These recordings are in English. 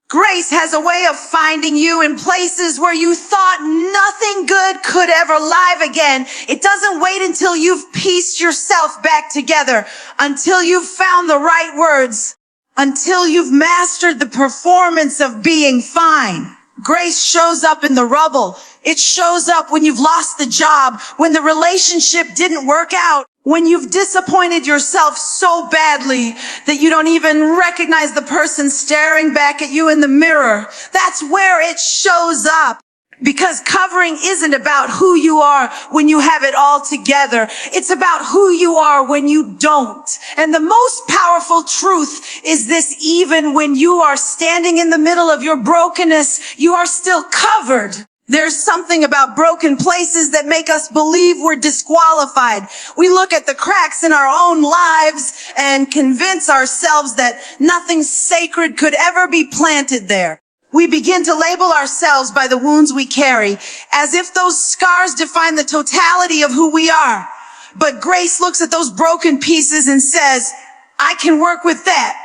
Grace has a way of finding you in places where you thought nothing good could ever live again. It doesn't wait until you've pieced yourself back together, until you've found the right words, until you've mastered the performance of being fine. Grace shows up in the rubble. It shows up when you've lost the job, when the relationship didn't work out, when you've disappointed yourself so badly that you don't even recognize the person staring back at you in the mirror. That's where it shows up. Because covering isn't about who you are when you have it all together. It's about who you are when you don't. And the most powerful truth is this: even when you are standing in the middle of your brokenness, you are still covered. There's something about broken places that make us believe we're disqualified. We look at the cracks in our own lives and convince ourselves that nothing sacred could ever be planted there. We begin to label ourselves by the wounds we carry, as if those scars define the totality of who we are. But grace looks at those broken pieces and says, I can work with that.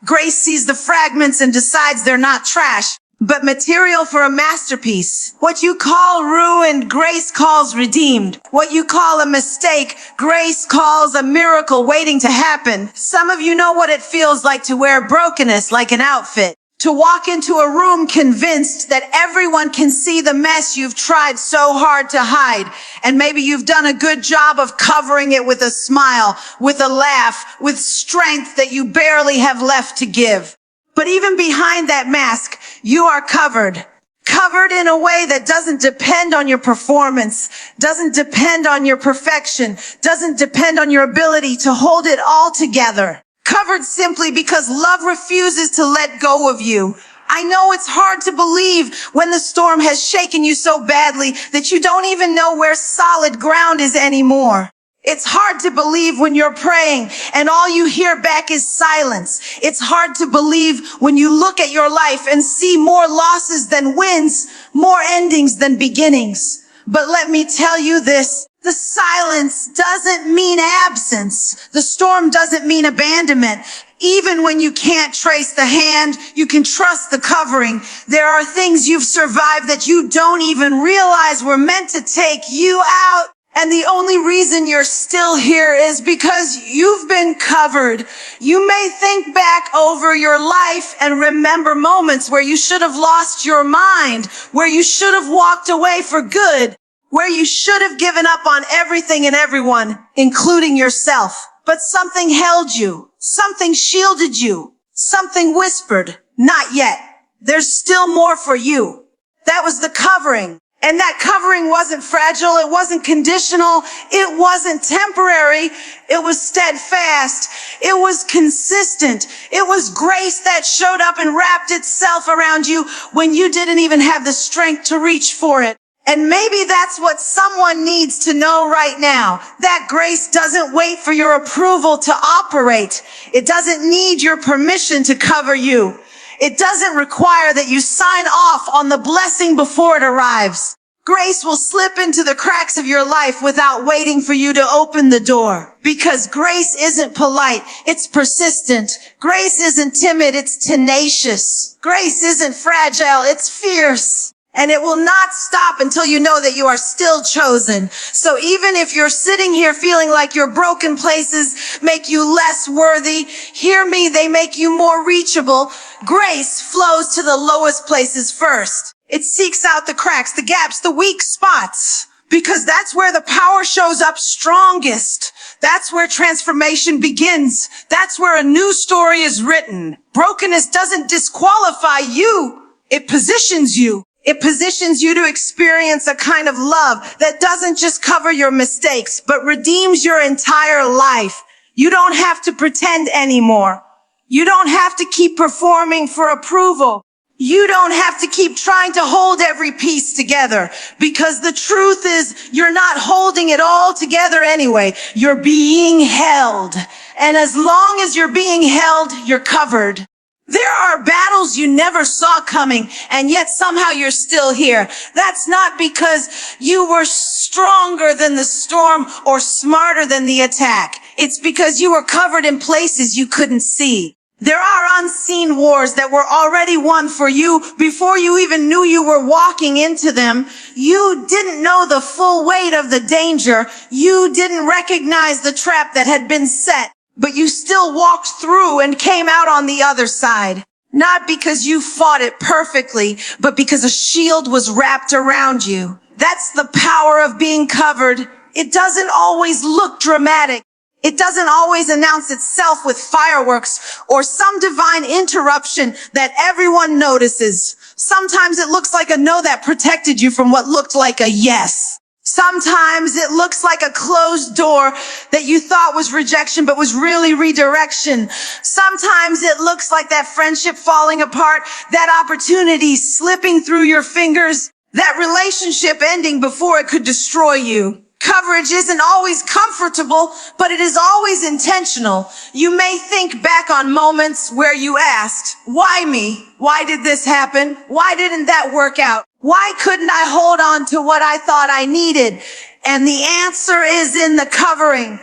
Grace sees the fragments and decides they're not trash, but material for a masterpiece. What you call ruined, grace calls redeemed. What you call a mistake, grace calls a miracle waiting to happen. Some of you know what it feels like to wear brokenness like an outfit. To walk into a room convinced that everyone can see the mess you've tried so hard to hide. And maybe you've done a good job of covering it with a smile, with a laugh, with strength that you barely have left to give. But even behind that mask, you are covered. Covered in a way that doesn't depend on your performance, doesn't depend on your perfection, doesn't depend on your ability to hold it all together. Covered simply because love refuses to let go of you. I know it's hard to believe when the storm has shaken you so badly that you don't even know where solid ground is anymore. It's hard to believe when you're praying and all you hear back is silence. It's hard to believe when you look at your life and see more losses than wins, more endings than beginnings. But let me tell you this. The silence doesn't mean absence. The storm doesn't mean abandonment. Even when you can't trace the hand, you can trust the covering. There are things you've survived that you don't even realize were meant to take you out. And the only reason you're still here is because you've been covered. You may think back over your life and remember moments where you should have lost your mind, where you should have walked away for good, where you should have given up on everything and everyone, including yourself. But something held you, something shielded you, something whispered, not yet. There's still more for you. That was the covering. And that covering wasn't fragile, it wasn't conditional, it wasn't temporary, it was steadfast, it was consistent, it was grace that showed up and wrapped itself around you when you didn't even have the strength to reach for it. And maybe that's what someone needs to know right now. That grace doesn't wait for your approval to operate. It doesn't need your permission to cover you. It doesn't require that you sign off on the blessing before it arrives. Grace will slip into the cracks of your life without waiting for you to open the door. Because grace isn't polite, it's persistent. Grace isn't timid, it's tenacious. Grace isn't fragile, it's fierce. And it will not stop until you know that you are still chosen. So even if you're sitting here feeling like your broken places make you less worthy, hear me, they make you more reachable. Grace flows to the lowest places first. It seeks out the cracks, the gaps, the weak spots, because that's where the power shows up strongest. That's where transformation begins. That's where a new story is written. Brokenness doesn't disqualify you. It positions you. It positions you to experience a kind of love that doesn't just cover your mistakes, but redeems your entire life. You don't have to pretend anymore. You don't have to keep performing for approval. You don't have to keep trying to hold every piece together, because the truth is you're not holding it all together anyway. You're being held. And as long as you're being held, you're covered. There are battles you never saw coming, and yet somehow you're still here. That's not because you were stronger than the storm or smarter than the attack. It's because you were covered in places you couldn't see. There are unseen wars that were already won for you before you even knew you were walking into them. You didn't know the full weight of the danger. You didn't recognize the trap that had been set, but you still walked through and came out on the other side. Not because you fought it perfectly, but because a shield was wrapped around you. That's the power of being covered. It doesn't always look dramatic. It doesn't always announce itself with fireworks or some divine interruption that everyone notices. Sometimes it looks like a no that protected you from what looked like a yes. Sometimes it looks like a closed door that you thought was rejection but was really redirection. Sometimes it looks like that friendship falling apart, that opportunity slipping through your fingers, that relationship ending before it could destroy you. Coverage isn't always comfortable, but it is always intentional. You may think back on moments where you asked, why me? Why did this happen? Why didn't that work out? Why couldn't I hold on to what I thought I needed? And the answer is in the covering.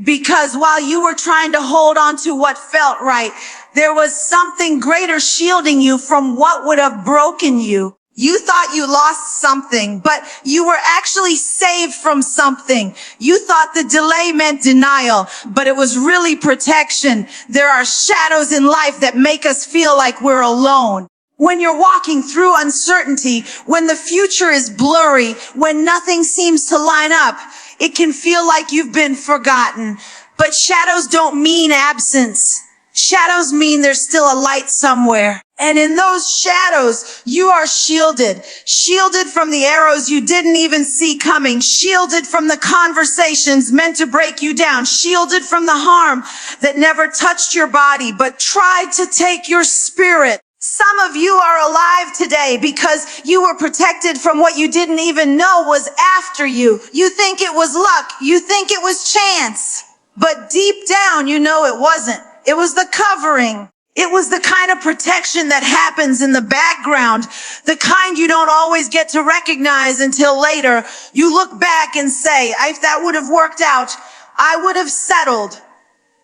Because while you were trying to hold on to what felt right, there was something greater shielding you from what would have broken you. You thought you lost something, but you were actually saved from something. You thought the delay meant denial, but it was really protection. There are shadows in life that make us feel like we're alone. When you're walking through uncertainty, when the future is blurry, when nothing seems to line up, it can feel like you've been forgotten. But shadows don't mean absence. Shadows mean there's still a light somewhere. And in those shadows, you are shielded. Shielded from the arrows you didn't even see coming. Shielded from the conversations meant to break you down. Shielded from the harm that never touched your body, but tried to take your spirit. Some of you are alive today because you were protected from what you didn't even know was after you. You think it was luck. You think it was chance. But deep down, you know it wasn't. It was the covering. It was the kind of protection that happens in the background, the kind you don't always get to recognize until later. You look back and say, if that would have worked out, I would have settled.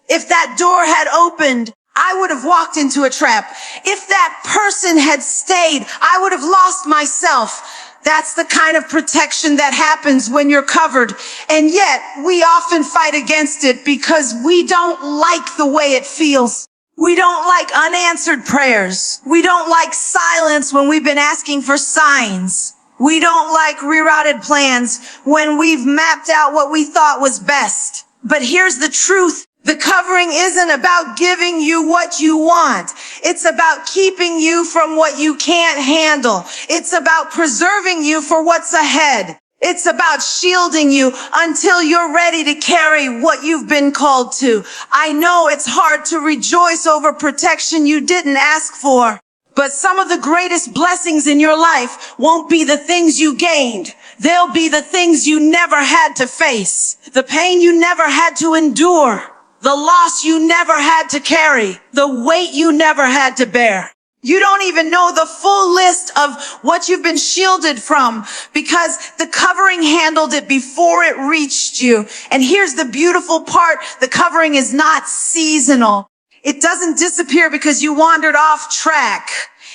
If that door had opened, I would have walked into a trap. If that person had stayed, I would have lost myself. That's the kind of protection that happens when you're covered. And yet, we often fight against it because we don't like the way it feels. We don't like unanswered prayers. We don't like silence when we've been asking for signs. We don't like rerouted plans when we've mapped out what we thought was best. But here's the truth. The covering isn't about giving you what you want. It's about keeping you from what you can't handle. It's about preserving you for what's ahead. It's about shielding you until you're ready to carry what you've been called to. I know it's hard to rejoice over protection you didn't ask for, but some of the greatest blessings in your life won't be the things you gained. They'll be the things you never had to face, the pain you never had to endure, the loss you never had to carry, the weight you never had to bear. You don't even know the full list of what you've been shielded from because the covering handled it before it reached you. And here's the beautiful part. The covering is not seasonal. It doesn't disappear because you wandered off track.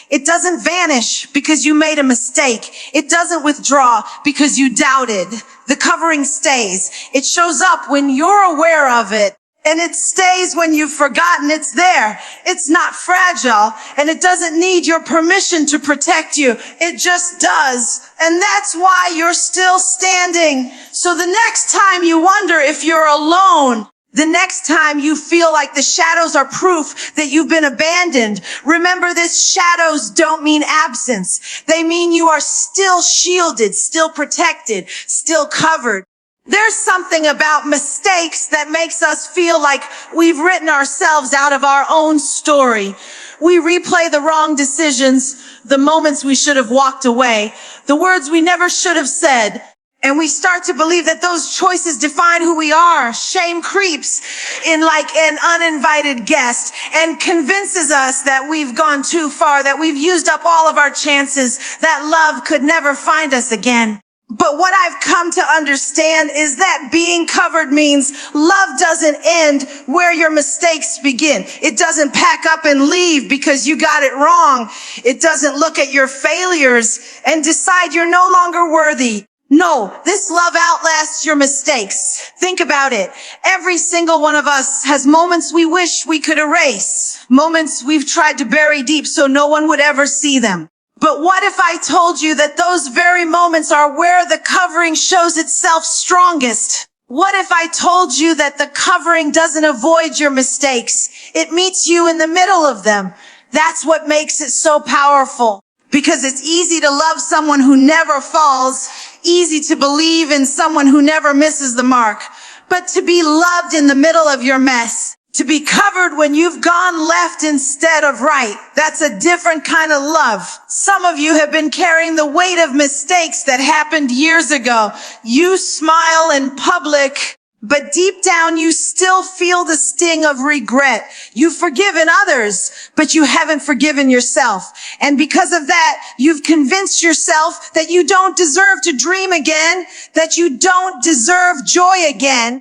It doesn't vanish because you made a mistake. It doesn't withdraw because you doubted. The covering stays. It shows up when you're aware of it. And it stays when you've forgotten it's there. It's not fragile, and it doesn't need your permission to protect you. It just does. And that's why you're still standing. So the next time you wonder if you're alone, the next time you feel like the shadows are proof that you've been abandoned, remember this: shadows don't mean absence. They mean you are still shielded, still protected, still covered. There's something about mistakes that makes us feel like we've written ourselves out of our own story. We replay the wrong decisions, the moments we should have walked away, the words we never should have said, and we start to believe that those choices define who we are. Shame creeps in like an uninvited guest and convinces us that we've gone too far, that we've used up all of our chances, that love could never find us again. But what I've come to understand is that being covered means love doesn't end where your mistakes begin. It doesn't pack up and leave because you got it wrong. It doesn't look at your failures and decide you're no longer worthy. No, this love outlasts your mistakes. Think about it. Every single one of us has moments we wish we could erase, moments we've tried to bury deep so no one would ever see them. But what if I told you that those very moments are where the covering shows itself strongest? What if I told you that the covering doesn't avoid your mistakes? It meets you in the middle of them. That's what makes it so powerful. Because it's easy to love someone who never falls, easy to believe in someone who never misses the mark. But to be loved in the middle of your mess, to be covered when you've gone left instead of right, that's a different kind of love. Some of you have been carrying the weight of mistakes that happened years ago. You smile in public, but deep down you still feel the sting of regret. You've forgiven others, but you haven't forgiven yourself. And because of that, you've convinced yourself that you don't deserve to dream again, that you don't deserve joy again,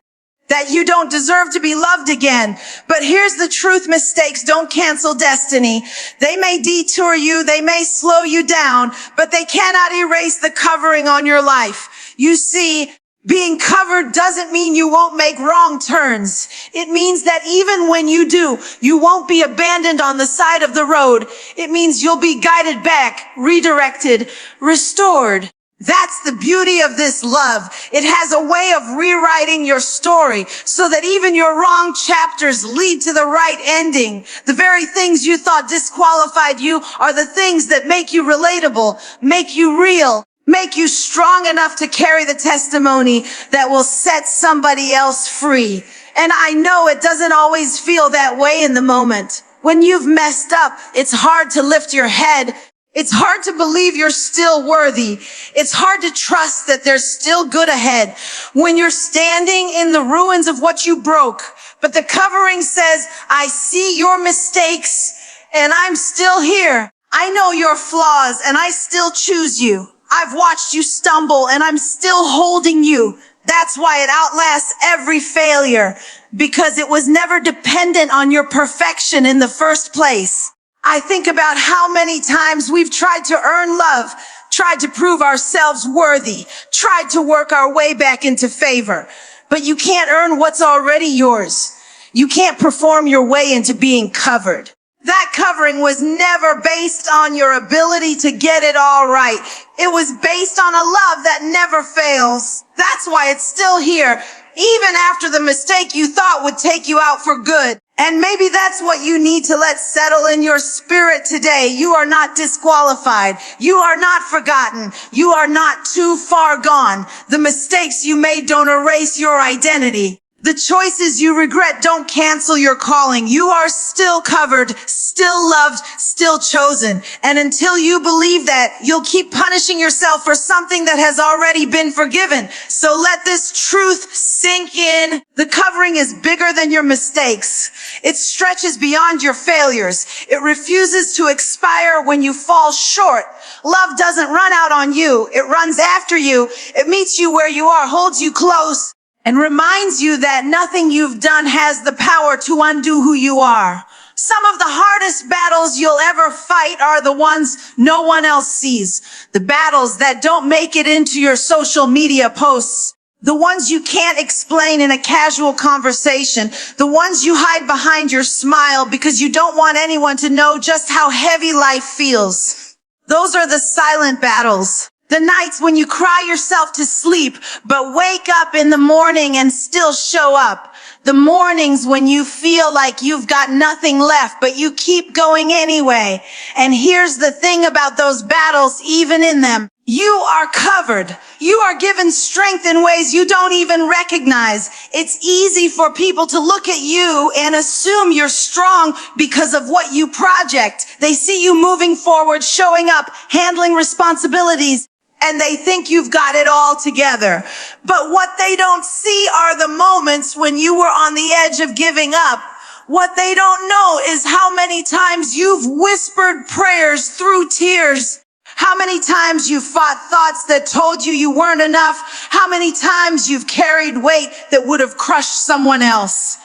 that you don't deserve to be loved again. But here's the truth: mistakes don't cancel destiny. They may detour you, they may slow you down, but they cannot erase the covering on your life. You see, being covered doesn't mean you won't make wrong turns. It means that even when you do, you won't be abandoned on the side of the road. It means you'll be guided back, redirected, restored. That's the beauty of this love. It has a way of rewriting your story so that even your wrong chapters lead to the right ending. The very things you thought disqualified you are the things that make you relatable, make you real, make you strong enough to carry the testimony that will set somebody else free. And I know it doesn't always feel that way in the moment. When you've messed up, it's hard to lift your head. It's hard to believe you're still worthy. It's hard to trust that there's still good ahead when you're standing in the ruins of what you broke. But the covering says, I see your mistakes and I'm still here. I know your flaws and I still choose you. I've watched you stumble and I'm still holding you. That's why it outlasts every failure, because it was never dependent on your perfection in the first place. I think about how many times we've tried to earn love, tried to prove ourselves worthy, tried to work our way back into favor. But you can't earn what's already yours. You can't perform your way into being covered. That covering was never based on your ability to get it all right. It was based on a love that never fails. That's why it's still here, even after the mistake you thought would take you out for good. And maybe that's what you need to let settle in your spirit today. You are not disqualified. You are not forgotten. You are not too far gone. The mistakes you made don't erase your identity. The choices you regret don't cancel your calling. You are still covered, still loved, still chosen. And until you believe that, you'll keep punishing yourself for something that has already been forgiven. So let this truth sink in. The covering is bigger than your mistakes. It stretches beyond your failures. It refuses to expire when you fall short. Love doesn't run out on you. It runs after you. It meets you where you are, holds you close, and reminds you that nothing you've done has the power to undo who you are. Some of the hardest battles you'll ever fight are the ones no one else sees. The battles that don't make it into your social media posts. The ones you can't explain in a casual conversation. The ones you hide behind your smile because you don't want anyone to know just how heavy life feels. Those are the silent battles. The nights when you cry yourself to sleep, but wake up in the morning and still show up. The mornings when you feel like you've got nothing left, but you keep going anyway. And here's the thing about those battles, even in them, you are covered. You are given strength in ways you don't even recognize. It's easy for people to look at you and assume you're strong because of what you project. They see you moving forward, showing up, handling responsibilities, and they think you've got it all together. But what they don't see are the moments when you were on the edge of giving up. What they don't know is how many times you've whispered prayers through tears, How many times you fought thoughts that told you you weren't enough? How many times you've carried weight that would have crushed someone else?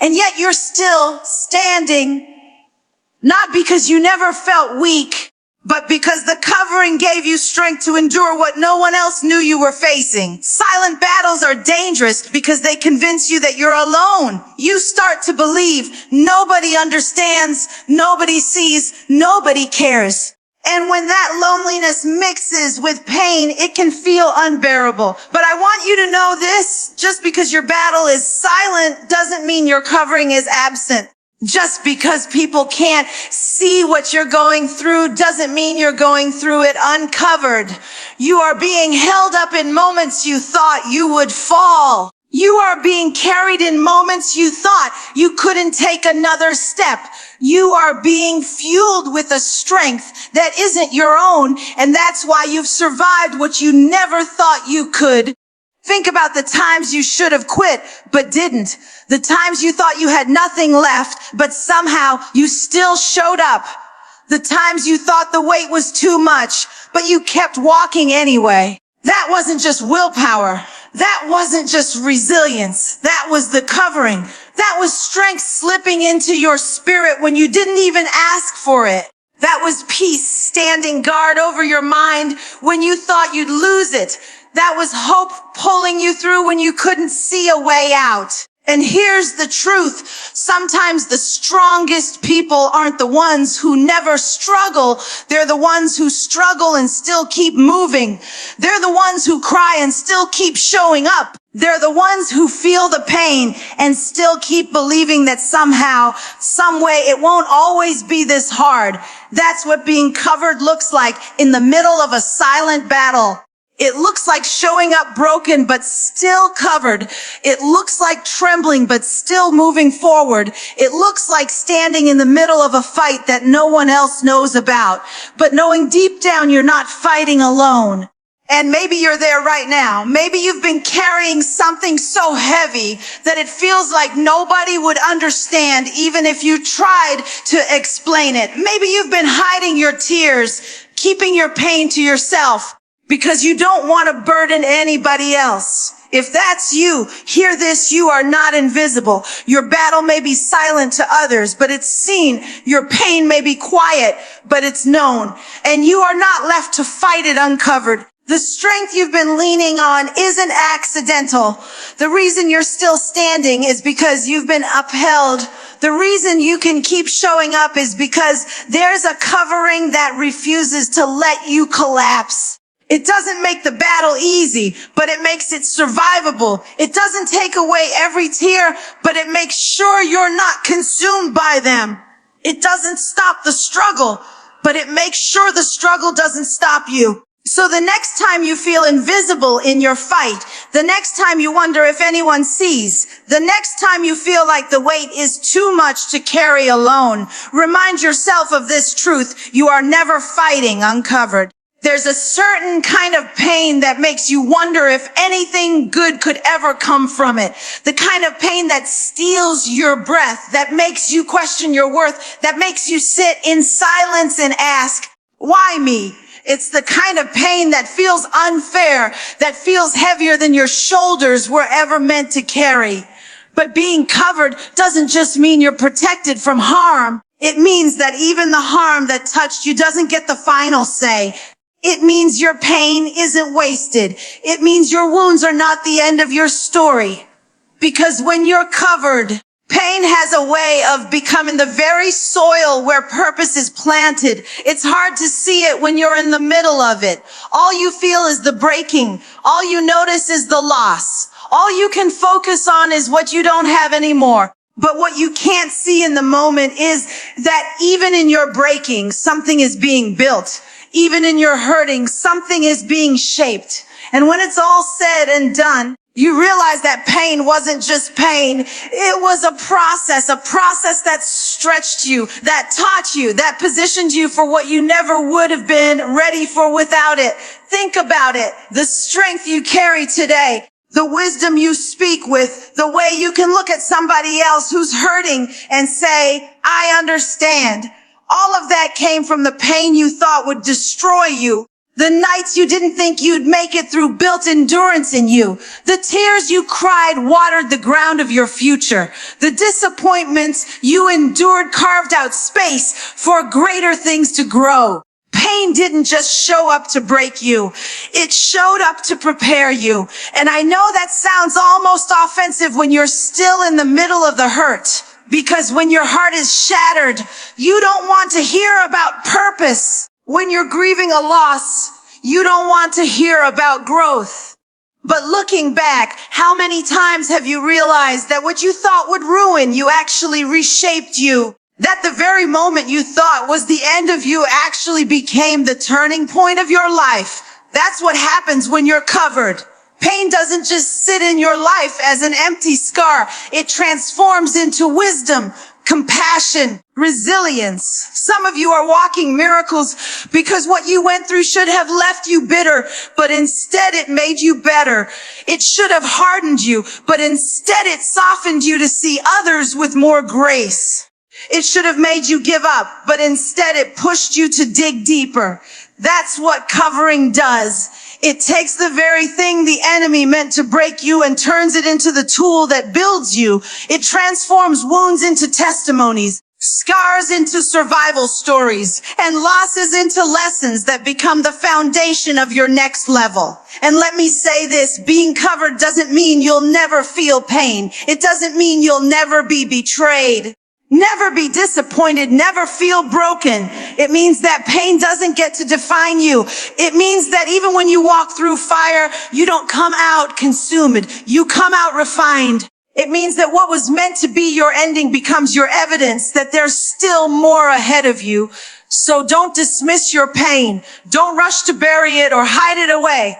And yet you're still standing, not because you never felt weak, but because the covering gave you strength to endure what no one else knew you were facing. Silent battles are dangerous because they convince you that you're alone. You start to believe nobody understands, nobody sees, nobody cares. And when that loneliness mixes with pain, it can feel unbearable. But I want you to know this, just because your battle is silent doesn't mean your covering is absent. Just because people can't see what you're going through doesn't mean you're going through it uncovered. You are being held up in moments you thought you would fall. You are being carried in moments you thought you couldn't take another step. You are being fueled with a strength that isn't your own, and that's why you've survived what you never thought you could. Think about the times you should have quit, but didn't. The times you thought you had nothing left, but somehow you still showed up. The times you thought the weight was too much, but you kept walking anyway. That wasn't just willpower. That wasn't just resilience. That was the covering. That was strength slipping into your spirit when you didn't even ask for it. That was peace standing guard over your mind when you thought you'd lose it. That was hope pulling you through when you couldn't see a way out. And here's the truth. Sometimes the strongest people aren't the ones who never struggle. They're the ones who struggle and still keep moving. They're the ones who cry and still keep showing up. They're the ones who feel the pain and still keep believing that somehow, some way, it won't always be this hard. That's what being covered looks like in the middle of a silent battle. It looks like showing up broken, but still covered. It looks like trembling, but still moving forward. It looks like standing in the middle of a fight that no one else knows about, but knowing deep down you're not fighting alone. And maybe you're there right now. Maybe you've been carrying something so heavy that it feels like nobody would understand, even if you tried to explain it. Maybe you've been hiding your tears, keeping your pain to yourself, because you don't want to burden anybody else. If that's you, hear this, you are not invisible. Your battle may be silent to others, but it's seen. Your pain may be quiet, but it's known. And you are not left to fight it uncovered. The strength you've been leaning on isn't accidental. The reason you're still standing is because you've been upheld. The reason you can keep showing up is because there's a covering that refuses to let you collapse. It doesn't make the battle easy, but it makes it survivable. It doesn't take away every tear, but it makes sure you're not consumed by them. It doesn't stop the struggle, but it makes sure the struggle doesn't stop you. So the next time you feel invisible in your fight, the next time you wonder if anyone sees, the next time you feel like the weight is too much to carry alone, remind yourself of this truth: you are never fighting uncovered. There's a certain kind of pain that makes you wonder if anything good could ever come from it. The kind of pain that steals your breath, that makes you question your worth, that makes you sit in silence and ask, why me? It's the kind of pain that feels unfair, that feels heavier than your shoulders were ever meant to carry. But being covered doesn't just mean you're protected from harm. It means that even the harm that touched you doesn't get the final say. It means your pain isn't wasted. It means your wounds are not the end of your story. Because when you're covered, pain has a way of becoming the very soil where purpose is planted. It's hard to see it when you're in the middle of it. All you feel is the breaking. All you notice is the loss. All you can focus on is what you don't have anymore. But what you can't see in the moment is that even in your breaking, something is being built. Even in your hurting, something is being shaped. And when it's all said and done, you realize that pain wasn't just pain. It was a process that stretched you, that taught you, that positioned you for what you never would have been ready for without it. Think about it. The strength you carry today, the wisdom you speak with, the way you can look at somebody else who's hurting and say, I understand. All of that came from the pain you thought would destroy you. The nights you didn't think you'd make it through built endurance in you. The tears you cried watered the ground of your future. The disappointments you endured carved out space for greater things to grow. Pain didn't just show up to break you. It showed up to prepare you. And I know that sounds almost offensive when you're still in the middle of the hurt. Because when your heart is shattered, you don't want to hear about purpose. When you're grieving a loss, you don't want to hear about growth. But looking back, how many times have you realized that what you thought would ruin you actually reshaped you? That the very moment you thought was the end of you actually became the turning point of your life. That's what happens when you're covered. Pain doesn't just sit in your life as an empty scar. It transforms into wisdom, compassion, resilience. Some of you are walking miracles because what you went through should have left you bitter, but instead it made you better. It should have hardened you, but instead it softened you to see others with more grace. It should have made you give up, but instead it pushed you to dig deeper. That's what covering does. It takes the very thing the enemy meant to break you and turns it into the tool that builds you. It transforms wounds into testimonies, scars into survival stories, and losses into lessons that become the foundation of your next level. And let me say this, being covered doesn't mean you'll never feel pain. It doesn't mean you'll never be betrayed. Never be disappointed, never feel broken. It means that pain doesn't get to define you. It means that even when you walk through fire, you don't come out consumed. You come out refined. It means that what was meant to be your ending becomes your evidence that there's still more ahead of you. So don't dismiss your pain. Don't rush to bury it or hide it away.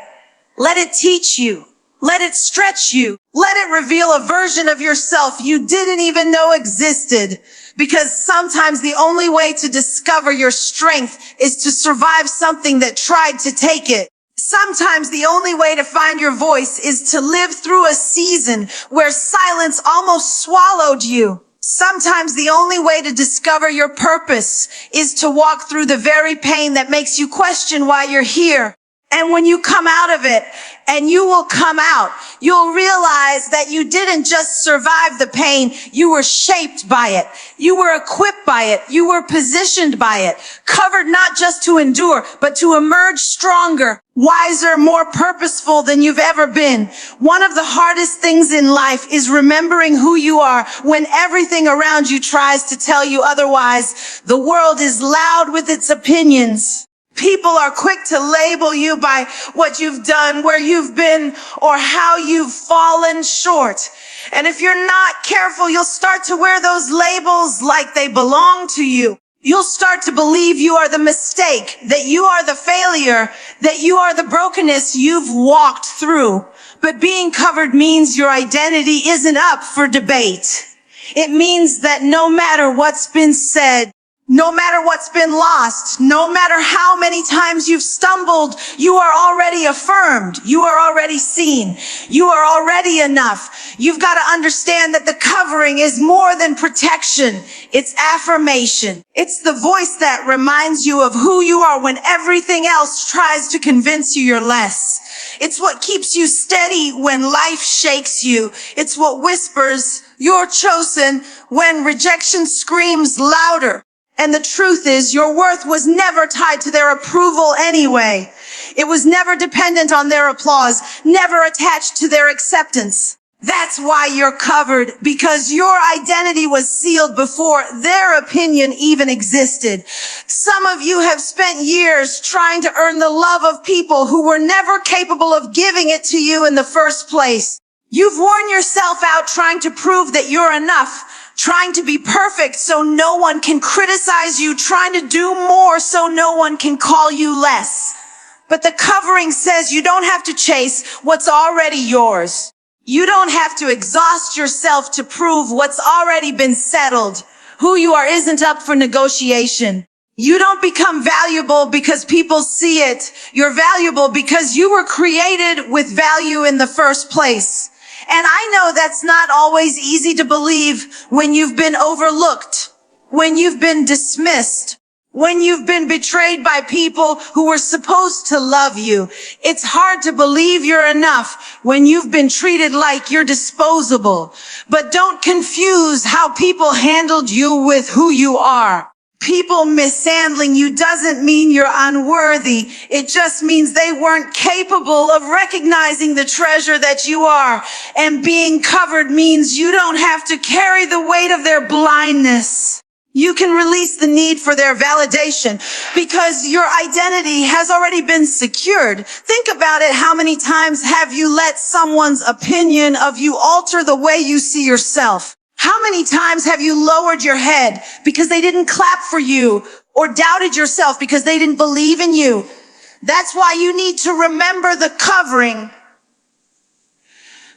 Let it teach you. Let it stretch you. Let it reveal a version of yourself you didn't even know existed. Because sometimes the only way to discover your strength is to survive something that tried to take it. Sometimes the only way to find your voice is to live through a season where silence almost swallowed you. Sometimes the only way to discover your purpose is to walk through the very pain that makes you question why you're here. And when you come out of it, and you will come out, you'll realize that you didn't just survive the pain, you were shaped by it. You were equipped by it. You were positioned by it. Covered not just to endure, but to emerge stronger, wiser, more purposeful than you've ever been. One of the hardest things in life is remembering who you are when everything around you tries to tell you otherwise. The world is loud with its opinions. People are quick to label you by what you've done, where you've been, or how you've fallen short. And if you're not careful, you'll start to wear those labels like they belong to you. You'll start to believe you are the mistake, that you are the failure, that you are the brokenness you've walked through. But being covered means your identity isn't up for debate. It means that no matter what's been said, no matter what's been lost, no matter how many times you've stumbled, you are already affirmed. You are already seen. You are already enough. You've got to understand that the covering is more than protection. It's affirmation. It's the voice that reminds you of who you are when everything else tries to convince you you're less. It's what keeps you steady when life shakes you. It's what whispers, "You're chosen," when rejection screams louder. And the truth is, your worth was never tied to their approval anyway. It was never dependent on their applause, never attached to their acceptance. That's why you're covered, because your identity was sealed before their opinion even existed. Some of you have spent years trying to earn the love of people who were never capable of giving it to you in the first place. You've worn yourself out trying to prove that you're enough, trying to be perfect so no one can criticize you, trying to do more so no one can call you less. But the covering says you don't have to chase what's already yours. You don't have to exhaust yourself to prove what's already been settled. Who you are isn't up for negotiation. You don't become valuable because people see it. You're valuable because you were created with value in the first place. And I know that's not always easy to believe when you've been overlooked, when you've been dismissed, When you've been betrayed by people who were supposed to love you, it's hard to believe you're enough when you've been treated like you're disposable. But don't confuse how people handled you with who you are. People mishandling you doesn't mean you're unworthy. It just means they weren't capable of recognizing the treasure that you are. And being covered means you don't have to carry the weight of their blindness. You can release the need for their validation because your identity has already been secured. Think about it. How many times have you let someone's opinion of you alter the way you see yourself? How many times have you lowered your head because they didn't clap for you, or doubted yourself because they didn't believe in you? That's why you need to remember the covering.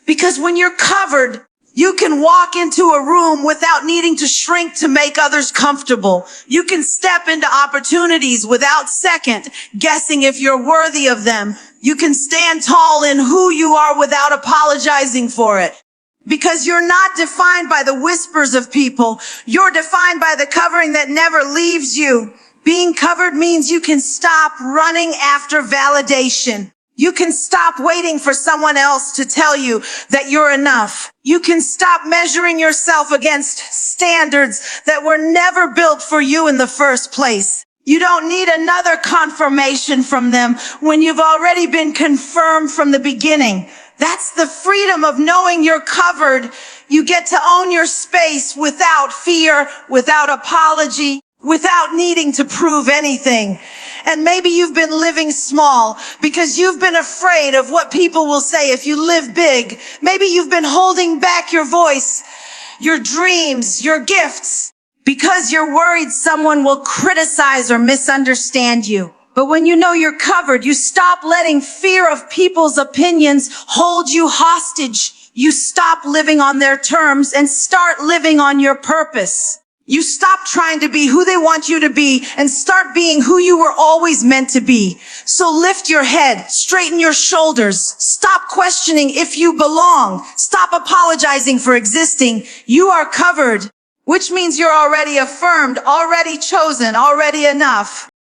Because when you're covered, you can walk into a room without needing to shrink to make others comfortable. You can step into opportunities without second guessing if you're worthy of them. You can stand tall in who you are without apologizing for it. Because you're not defined by the whispers of people. You're defined by the covering that never leaves you. Being covered means you can stop running after validation. You can stop waiting for someone else to tell you that you're enough. You can stop measuring yourself against standards that were never built for you in the first place. You don't need another confirmation from them when you've already been confirmed from the beginning. That's the freedom of knowing you're covered. You get to own your space without fear, without apology, without needing to prove anything. And maybe you've been living small because you've been afraid of what people will say if you live big. Maybe you've been holding back your voice, your dreams, your gifts, because you're worried someone will criticize or misunderstand you. But when you know you're covered, you stop letting fear of people's opinions hold you hostage. You stop living on their terms and start living on your purpose. You stop trying to be who they want you to be and start being who you were always meant to be. So lift your head, straighten your shoulders, stop questioning if you belong, stop apologizing for existing. You are covered, which means you're already affirmed, already chosen, already enough.